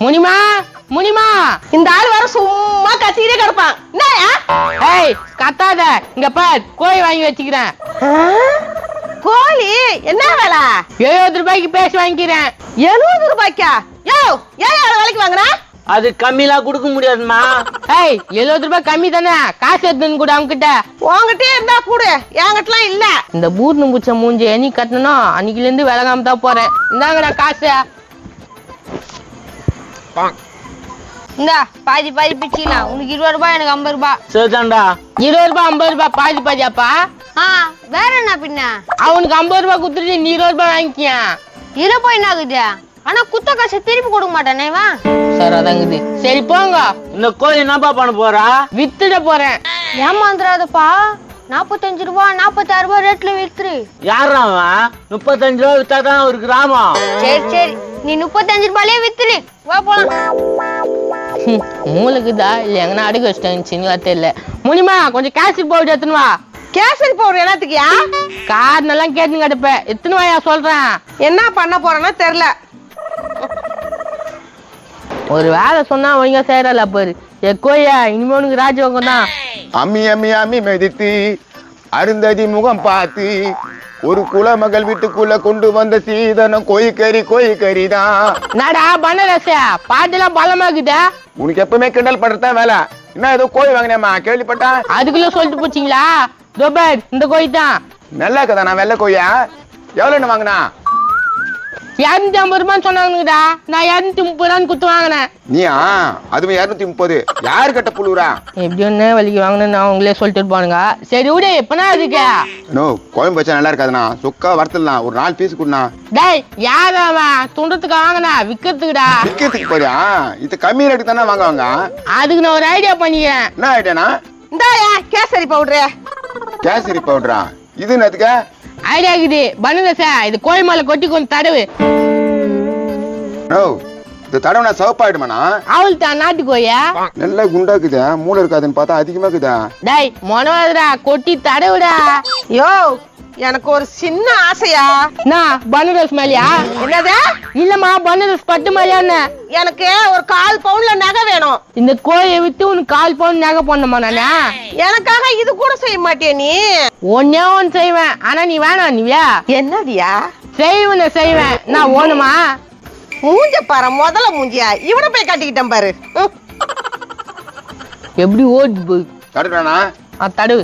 முனிமா முனிமா, இந்த ஆள் வர சும்மா கத்திக்கிட்டே கிடப்பான். ஏய் கத்தாத, இங்க பார் கோழி வாங்கி வச்சுக்கிறேன். கோழி என்ன வேலை? 70 ரூபாய்க்கு பேசி வாங்கிக்கிறேன். 70 ரூபாய்க்கா? யோ ஏன் வேலைக்கு வாங்குற? அது கம்மிலாம் கொடுக்க முடியாதுமா. ஏய் 70 ரூபாய் கம்மி தானே, காசு எடுத்துன்னு கூட அவங்க கிட்ட. உங்ககிட்ட இருந்தா கூடு, என்கிட்டலாம் இல்ல. இந்த பூர்ணம் பூச்ச மூஞ்சி என்னைக்கு கட்டணும் அன்னைக்குல இருந்து விலகாம தான் போறேன். இந்தாங்கடா காசு. இந்தா பாதி பாதி பிச்சிக்கலாம். உனக்கு 20 ரூபாய், எனக்கு 50 ரூபாய். சரிதான்டா. 20 ரூபாய் 50 ரூபாய் பாதி பாதியாப்பா. வேற என்ன பின்ன? அவனுக்கு 50 ரூபாய் குடுத்துட்டு நீ 20 ரூபாய் வாங்கிக்கியா. இரு போய் என்ன ஆகுது? ஆனா குத்த காசு திருப்பி கொடுக்க மாட்டானே வா. சார் அதாங்குது. சரி போங்க. இந்த கோழி என்னப்பா பண்ண போறா? வித்துட போறேன். ஏமாந்துடாதப்பா. 45 ரூபாய் 46 ரூபாய் ரேட்ல வித்துரு. யாரா அவன்? 35 ரூபாய் வித்தாதான் ஒரு கிராமம். சரி சரி, நீ 35 ரூபாயிலே வித்துரு. வா போலாம். மூளைக்குதா இல்ல எங்கன்னா அடுக்க வச்சிட்டேன்னு தெரியல. முனிமா கொஞ்சம் கேசரி பவுடர் எடுத்துன்னு வா. கேசரி பவுடர் என்னத்துக்கியா? கார் எல்லாம் கேட்டுன்னு கிடப்பேன். எத்தனை வாயா சொல்றேன். என்ன பண்ண போறேன்னா தெரியல. ஒரு வேலை சொன்னா ஒழுங்கா செய்யறல பாரு. கோயா இனிமே உனக்கு ராஜயோகம் தான். அம்மி அம்மி அம்மி மெதித்து அருந்ததி முகம் பார்த்து ஒரு குலமகள் வீட்டுக்குள்ள கொண்டு வந்த சீதனம் கோயிக்கறி தான். நாடா பண்ணரசா பாட்டெல்லாம் பலமாக்குதா. உனக்கு எப்பவுமே கிண்டல் பண்றதுதான் வேலை. என்ன ஏதோ கோழி வாங்கினேம்மா கேள்விப்பட்டா? அதுக்குள்ள சொல்லிட்டு போச்சிங்களா? தோபர் இந்த கோழி தான். நல்லா இருக்கதா? நான் வெள்ளை கோயா எவ்வளோன்னு வாங்கினா? 250 ரூபான்னு சொன்னாங்கடா. நான் 230 ரூபான்னு குத்து வாங்கினேன். நீயா? அதுவும் 230. யாரு கட்ட புழுறா? எப்படி ஒண்ணு வலிக்கு வாங்கினேன்னு அவங்களே சொல்லிட்டு இருப்பானுங்க. சரி விடு, எப்பனா அதுக்கு நோ குழம்பு வச்சா நல்லா இருக்காதுண்ணா. சொக்கா வறுத்துடலாம். ஒரு 4 பீஸ் கொடுண்ணா. டேய் யார் அவன்? துண்டத்துக்கு வாங்கினா விக்கிறதுக்குடா. விற்கிறதுக்கு போறியா? இது கம்மி ரேட்டுக்கு தானே வாங்குவாங்க. அதுக்கு நான் ஒரு ஐடியா பண்ணிக்கிறேன். என்ன ஐடியாண்ணா? இந்தாயா கேசரி பவுடரு. கேசரி பவுடரா? இது என்னத்துக்க? ஐடியா இருக்குது பண்ணுங்க. இது கோழி மேல கொட்டி கொஞ்சம் தடவு. இது தடவை சிவப்பாயிடுமாண்ணா? அவள் தான் நாட்டு கோயா. நல்லா குண்டாக்குதா? மூளை இருக்காதுன்னு பார்த்தா அதிகமா இருக்குதா? டேய் மொனவாதரா கொட்டி தடவுடா. யோ எனக்கு ஒரு சின்ன ஆசையா. நான் பனுரஸ் மேலையா? என்னது? இல்லம்மா பனுரஸ் பட்டு மேலையான்னு. எனக்கு ஒரு 1/4 பவுன்ல நகை வேணும். இந்த கோழியை வித்து உனக்கு 1/4 பவுன் நகை போடணுமா நானே? எனக்காக இது கூட செய்ய மாட்டியா நீ? ஒன்னே ஒன்னு செய்வேன். ஆனா நீ வேணாம். நீவியா என்னடியா? செய்வேன். நான் ஓணுமா? மூஞ்ச பாரு, முதல்ல மூஞ்சியா. இவனை போய் கட்டிக்கிட்டேன் பாரு. எப்படி ஓடி போய் தடுறானா? தடவு.